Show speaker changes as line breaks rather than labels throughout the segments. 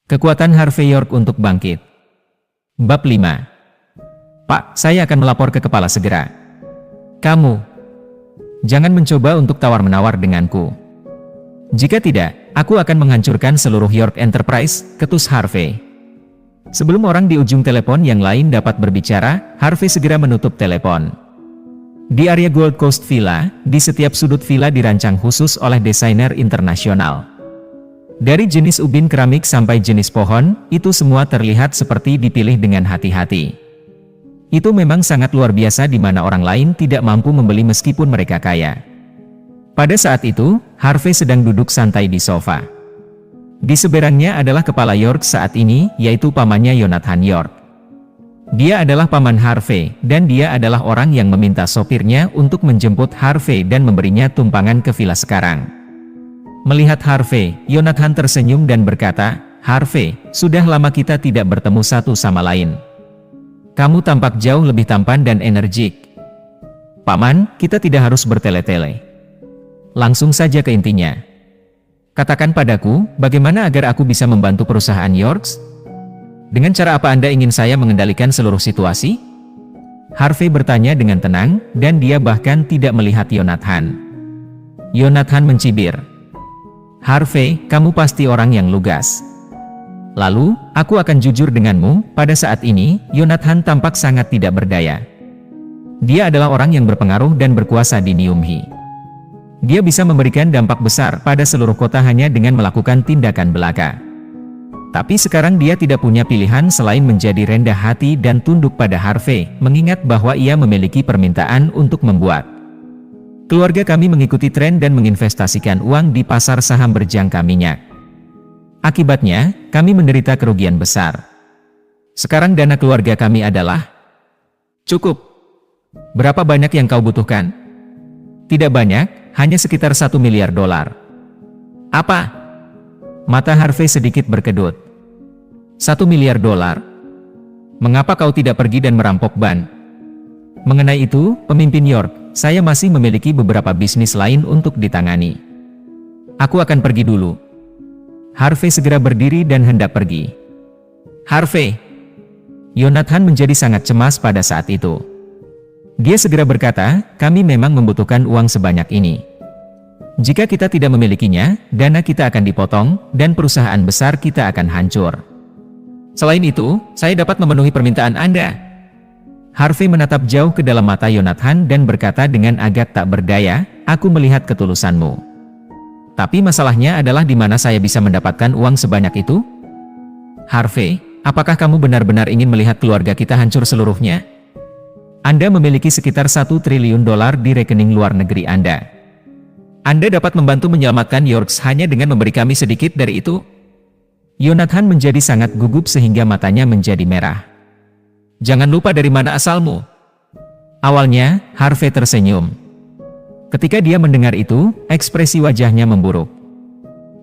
Kekuatan Harvey York untuk bangkit. Bab 5. Pak, saya akan melapor ke kepala segera. Kamu jangan mencoba untuk tawar-menawar denganku. Jika tidak, aku akan menghancurkan seluruh York Enterprise, ketus Harvey. Sebelum orang di ujung telepon yang lain dapat berbicara, Harvey segera menutup telepon. Di area Gold Coast Villa, di setiap sudut villa dirancang khusus oleh desainer internasional. Dari jenis ubin keramik sampai jenis pohon, itu semua terlihat seperti dipilih dengan hati-hati. Itu memang sangat luar biasa di mana orang lain tidak mampu membeli meskipun mereka kaya. Pada saat itu, Harvey sedang duduk santai di sofa. Di seberangnya adalah kepala York saat ini, yaitu pamannya Jonathan York. Dia adalah paman Harvey, dan dia adalah orang yang meminta sopirnya untuk menjemput Harvey dan memberinya tumpangan ke villa sekarang. Melihat Harvey, Jonathan tersenyum dan berkata, "Harvey, sudah lama kita tidak bertemu satu sama lain. Kamu tampak jauh lebih tampan dan energik." "Paman, kita tidak harus bertele-tele. Langsung saja ke intinya. Katakan padaku, bagaimana agar aku bisa membantu perusahaan Yorks? Dengan cara apa Anda ingin saya mengendalikan seluruh situasi?" Harvey bertanya dengan tenang, dan dia bahkan tidak melihat Jonathan. Jonathan mencibir. "Harvey, kamu pasti orang yang lugas. Lalu, aku akan jujur denganmu, pada saat ini, Jonathan tampak sangat tidak berdaya. Dia adalah orang yang berpengaruh dan berkuasa di Niumhi. Dia bisa memberikan dampak besar pada seluruh kota hanya dengan melakukan tindakan belaka. Tapi sekarang dia tidak punya pilihan selain menjadi rendah hati dan tunduk pada Harvey, mengingat bahwa ia memiliki permintaan untuk membuat keluarga kami mengikuti tren dan menginvestasikan uang di pasar saham berjangka minyak. Akibatnya, kami menderita kerugian besar. Sekarang dana keluarga kami adalah cukup. Berapa banyak yang kau butuhkan?" "Tidak banyak, hanya sekitar $1 miliar." "Apa?" Mata Harvey sedikit berkedut. $1 miliar? Mengapa kau tidak pergi dan merampok ban? Mengenai itu, pemimpin York, saya masih memiliki beberapa bisnis lain untuk ditangani. Aku akan pergi dulu." Harvey segera berdiri dan hendak pergi. "Harvey!" Jonathan menjadi sangat cemas pada saat itu. Dia segera berkata, "Kami memang membutuhkan uang sebanyak ini. Jika kita tidak memilikinya, dana kita akan dipotong, dan perusahaan besar kita akan hancur. Selain itu, saya dapat memenuhi permintaan Anda." Harvey menatap jauh ke dalam mata Jonathan dan berkata dengan agak tak berdaya, "Aku melihat ketulusanmu. Tapi masalahnya adalah di mana saya bisa mendapatkan uang sebanyak itu? Harvey, apakah kamu benar-benar ingin melihat keluarga kita hancur seluruhnya? Anda memiliki sekitar $1 triliun di rekening luar negeri Anda. Anda dapat membantu menyelamatkan Yorks hanya dengan memberi kami sedikit dari itu?" Jonathan menjadi sangat gugup sehingga matanya menjadi merah. "Jangan lupa dari mana asalmu." Awalnya, Harvey tersenyum. Ketika dia mendengar itu, ekspresi wajahnya memburuk.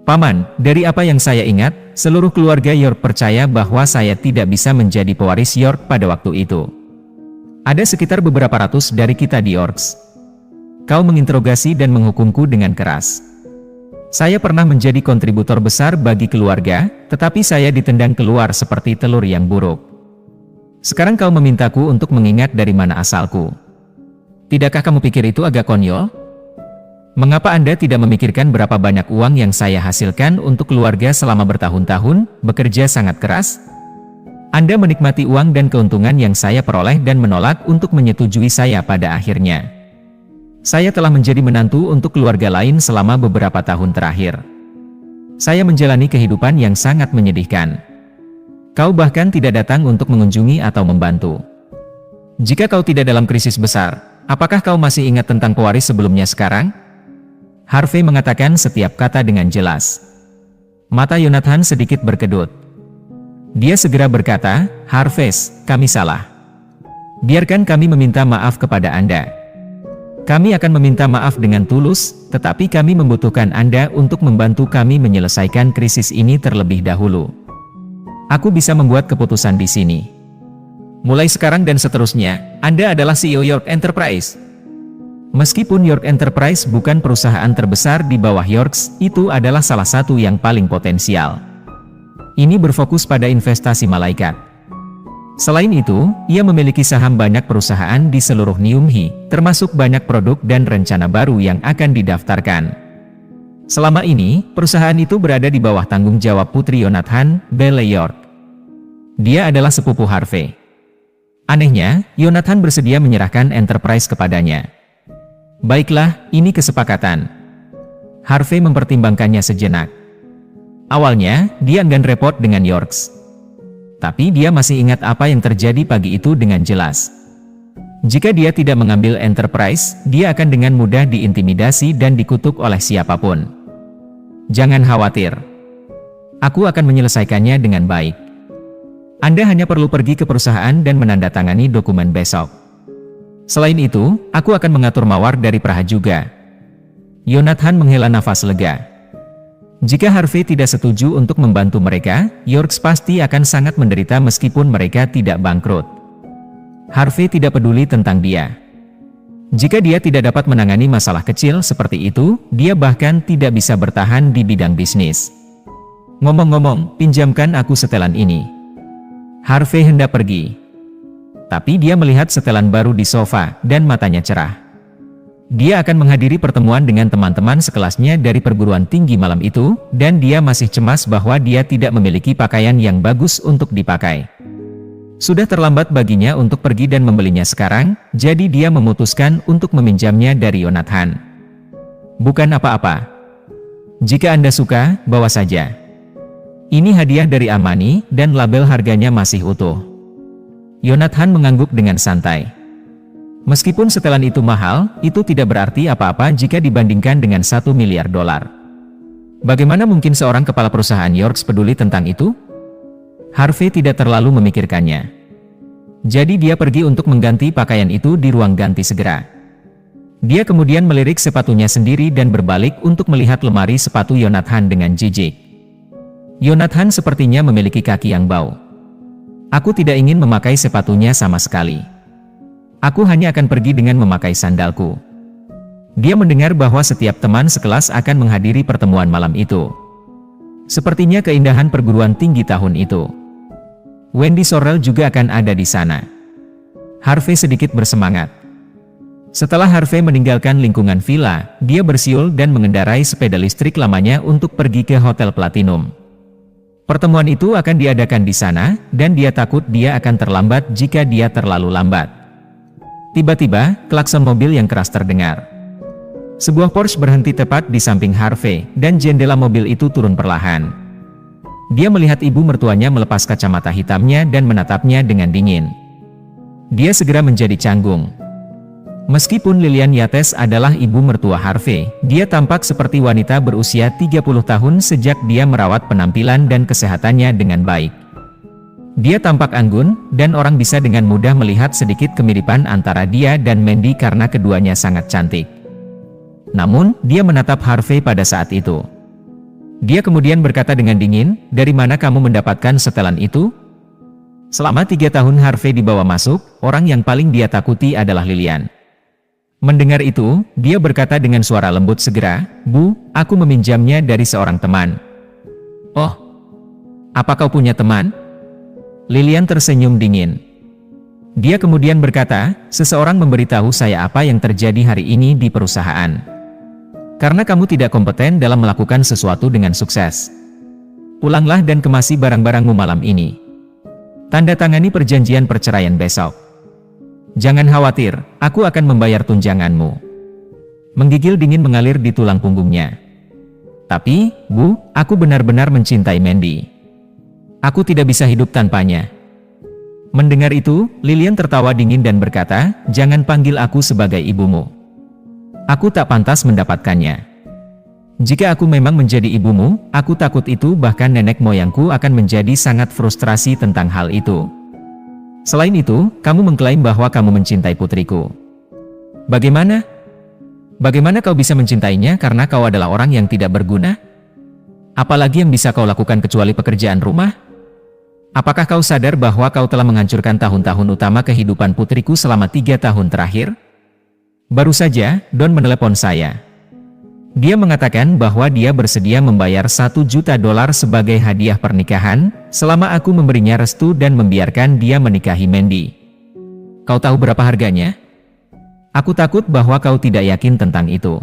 "Paman, dari apa yang saya ingat, seluruh keluarga York percaya bahwa saya tidak bisa menjadi pewaris York pada waktu itu. Ada sekitar beberapa ratus dari kita di Yorks. Kau menginterogasi dan menghukumku dengan keras. Saya pernah menjadi kontributor besar bagi keluarga, tetapi saya ditendang keluar seperti telur yang buruk. Sekarang kau memintaku untuk mengingat dari mana asalku. Tidakkah kamu pikir itu agak konyol? Mengapa Anda tidak memikirkan berapa banyak uang yang saya hasilkan untuk keluarga selama bertahun-tahun, bekerja sangat keras? Anda menikmati uang dan keuntungan yang saya peroleh dan menolak untuk menyetujui saya pada akhirnya. Saya telah menjadi menantu untuk keluarga lain selama beberapa tahun terakhir. Saya menjalani kehidupan yang sangat menyedihkan. Kau bahkan tidak datang untuk mengunjungi atau membantu. Jika kau tidak dalam krisis besar, apakah kau masih ingat tentang pewaris sebelumnya sekarang?" Harvey mengatakan setiap kata dengan jelas. Mata Jonathan sedikit berkedut. Dia segera berkata, "Harvey, kami salah. Biarkan kami meminta maaf kepada Anda. Kami akan meminta maaf dengan tulus, tetapi kami membutuhkan Anda untuk membantu kami menyelesaikan krisis ini terlebih dahulu. Aku bisa membuat keputusan di sini. Mulai sekarang dan seterusnya, Anda adalah CEO York Enterprise. Meskipun York Enterprise bukan perusahaan terbesar di bawah Yorks, itu adalah salah satu yang paling potensial. Ini berfokus pada investasi malaikat. Selain itu, ia memiliki saham banyak perusahaan di seluruh Nyumhi, termasuk banyak produk dan rencana baru yang akan didaftarkan. Selama ini, perusahaan itu berada di bawah tanggung jawab putri Yonathan, Belle York. Dia adalah sepupu Harvey. Anehnya, Yonathan bersedia menyerahkan enterprise kepadanya. Baiklah, ini kesepakatan. Harvey mempertimbangkannya sejenak. Awalnya, dia enggan repot dengan Yorks. Tapi dia masih ingat apa yang terjadi pagi itu dengan jelas. Jika dia tidak mengambil enterprise, dia akan dengan mudah diintimidasi dan dikutuk oleh siapapun. Jangan khawatir. Aku akan menyelesaikannya dengan baik. Anda hanya perlu pergi ke perusahaan dan menandatangani dokumen besok. Selain itu, aku akan mengatur mawar dari Praha juga. Yonathan menghela nafas lega. Jika Harvey tidak setuju untuk membantu mereka, Yorks pasti akan sangat menderita meskipun mereka tidak bangkrut. Harvey tidak peduli tentang dia. Jika dia tidak dapat menangani masalah kecil seperti itu, dia bahkan tidak bisa bertahan di bidang bisnis. Ngomong-ngomong, pinjamkan aku setelan ini. Harvey hendak pergi. Tapi dia melihat setelan baru di sofa, dan matanya cerah. Dia akan menghadiri pertemuan dengan teman-teman sekelasnya dari perguruan tinggi malam itu, dan dia masih cemas bahwa dia tidak memiliki pakaian yang bagus untuk dipakai. Sudah terlambat baginya untuk pergi dan membelinya sekarang, jadi dia memutuskan untuk meminjamnya dari Yonathan. Bukan apa-apa. Jika Anda suka, bawa saja. Ini hadiah dari Amani, dan label harganya masih utuh. Yonathan mengangguk dengan santai. Meskipun setelan itu mahal, itu tidak berarti apa-apa jika dibandingkan dengan $1 miliar. Bagaimana mungkin seorang kepala perusahaan Yorks peduli tentang itu? Harvey tidak terlalu memikirkannya. Jadi dia pergi untuk mengganti pakaian itu di ruang ganti segera. Dia kemudian melirik sepatunya sendiri dan berbalik untuk melihat lemari sepatu Yonathan dengan jijik. Yonathan sepertinya memiliki kaki yang bau. Aku tidak ingin memakai sepatunya sama sekali. Aku hanya akan pergi dengan memakai sandalku. Dia mendengar bahwa setiap teman sekelas akan menghadiri pertemuan malam itu. Sepertinya keindahan perguruan tinggi tahun itu. Wendy Sorrell juga akan ada di sana. Harvey sedikit bersemangat. Setelah Harvey meninggalkan lingkungan villa, dia bersiul dan mengendarai sepeda listrik lamanya untuk pergi ke Hotel Platinum. Pertemuan itu akan diadakan di sana, dan dia takut dia akan terlambat jika dia terlalu lambat. Tiba-tiba, klakson mobil yang keras terdengar. Sebuah Porsche berhenti tepat di samping Harvey, dan jendela mobil itu turun perlahan. Dia melihat ibu mertuanya melepas kacamata hitamnya dan menatapnya dengan dingin. Dia segera menjadi canggung. Meskipun Lillian Yates adalah ibu mertua Harvey, dia tampak seperti wanita berusia 30 tahun sejak dia merawat penampilan dan kesehatannya dengan baik. Dia tampak anggun, dan orang bisa dengan mudah melihat sedikit kemiripan antara dia dan Mandy karena keduanya sangat cantik. Namun, dia menatap Harvey pada saat itu. Dia kemudian berkata dengan dingin, "Dari mana kamu mendapatkan setelan itu?" Selama 3 tahun Harvey dibawa masuk, orang yang paling dia takuti adalah Lillian. Mendengar itu, dia berkata dengan suara lembut segera, "Bu, aku meminjamnya dari seorang teman." "Oh, apa kau punya teman?" Lillian tersenyum dingin. Dia kemudian berkata, "Seseorang memberitahu saya apa yang terjadi hari ini di perusahaan. Karena kamu tidak kompeten dalam melakukan sesuatu dengan sukses. Pulanglah dan kemasi barang-barangmu malam ini. Tanda tangani perjanjian perceraian besok. Jangan khawatir, aku akan membayar tunjanganmu." Menggigil dingin mengalir di tulang punggungnya. "Tapi, Bu, aku benar-benar mencintai Mandy. Aku tidak bisa hidup tanpanya." Mendengar itu, Lillian tertawa dingin dan berkata, "Jangan panggil aku sebagai ibumu. Aku tak pantas mendapatkannya. Jika aku memang menjadi ibumu, aku takut itu bahkan nenek moyangku akan menjadi sangat frustrasi tentang hal itu. Selain itu, kamu mengklaim bahwa kamu mencintai putriku. Bagaimana? Bagaimana kau bisa mencintainya karena kau adalah orang yang tidak berguna? Apalagi yang bisa kau lakukan kecuali pekerjaan rumah? Apakah kau sadar bahwa kau telah menghancurkan tahun-tahun utama kehidupan putriku selama 3 tahun terakhir? Baru saja, Don menelepon saya. Dia mengatakan bahwa dia bersedia membayar $1 juta sebagai hadiah pernikahan, selama aku memberinya restu dan membiarkan dia menikahi Mandy. Kau tahu berapa harganya? Aku takut bahwa kau tidak yakin tentang itu.